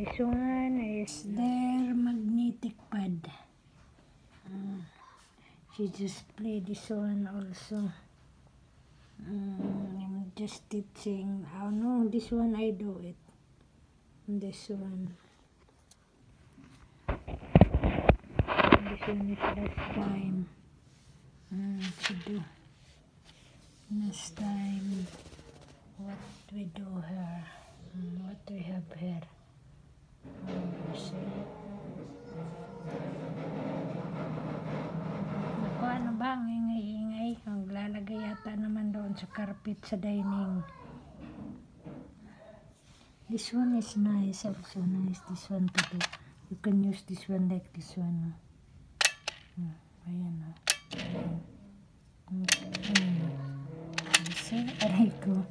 This one is their magnetic pad. She just play this one also. I'm just teaching. Oh no, this one I do it. This one. This one is last time. She do. Last time. What we do here. What we have here. See? Naku, ano ba? Ang ingay-ingay. Maglalagay yata naman doon sa carpet sa dining. This one is nice. Also nice. This one to do. You can use this one like this one. Ayan o. See? Aray ko.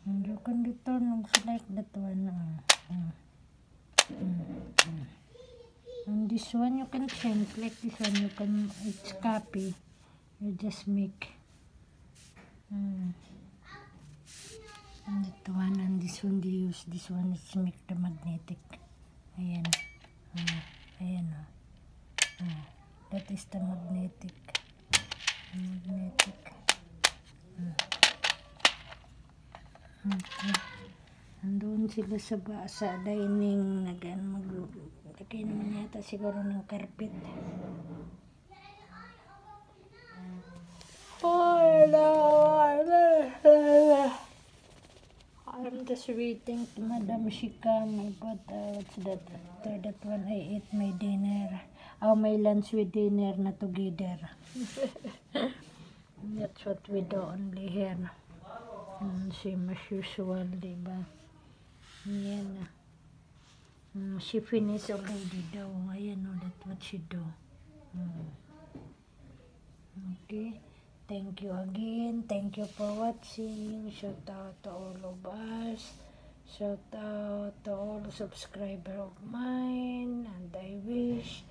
And you can return also like that one. And this one you can change like this one. You can, it's copy. You just make. And that one and this one they use. This one is make the magnetic. Ayan. Ayan o. That is the magnetic. Magnetic. Okay. Andun sila sa dining. Maglagay naman yata siguro ng carpet. I'm just waiting to Madam she come. But what's that? After that one I ate my dinner. Oh, my lunch with dinner na together. That's what we do only here. Same as usual, diba? Yan. She finished already daw. Ayan o, that's what she do. Okay. Thank you again. Thank you for watching. Shout out to all of us. Shout out to all subscribers of mine. And I wish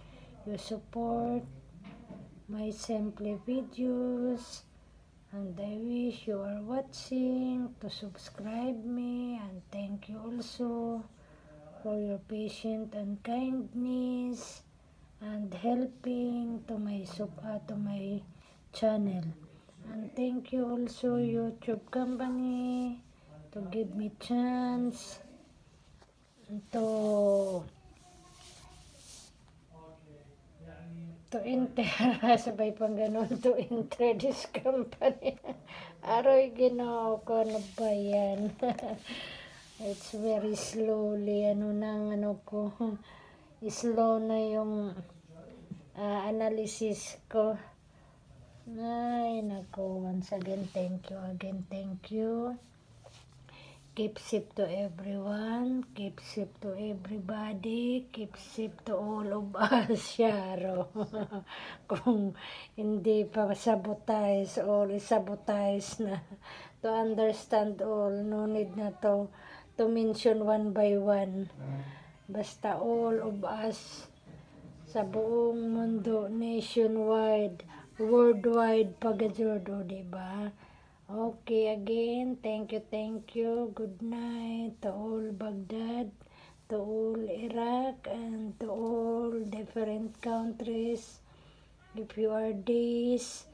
you support my simple videos. And I wish you are watching to subscribe me. And thank you also for your patience and kindness and helping to my channel. And thank you also YouTube company to give me chance to enter, sabay pang ganun, to enter this company. Aroy, ginawa ko, ano ba yan? It's very slowly, ko, slow na yung analysis ko. Ay, naku, once again, thank you. Keep safe to everyone, keep safe to everybody, keep safe to all of us, Sharo. Kung hindi pa sabotage, all is sabotage na. To understand all, no need na to mention one by one. Basta all of us, sa buong mundo, nationwide, worldwide, pag-adyordo, diba? Okay, again, thank you. Good night to all Baghdad, to all Iraq, and to all different countries. If you are this,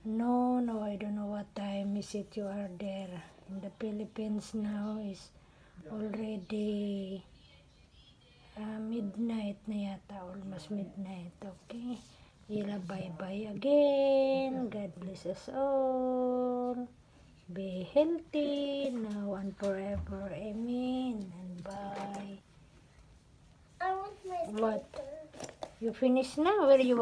no, I don't know what time is it you are there. In the Philippines now is already midnight na yata, almost midnight, okay? Bye-bye again. God bless us all. Be healthy now and forever. Amen. And bye. I want my What? You finish now? Where you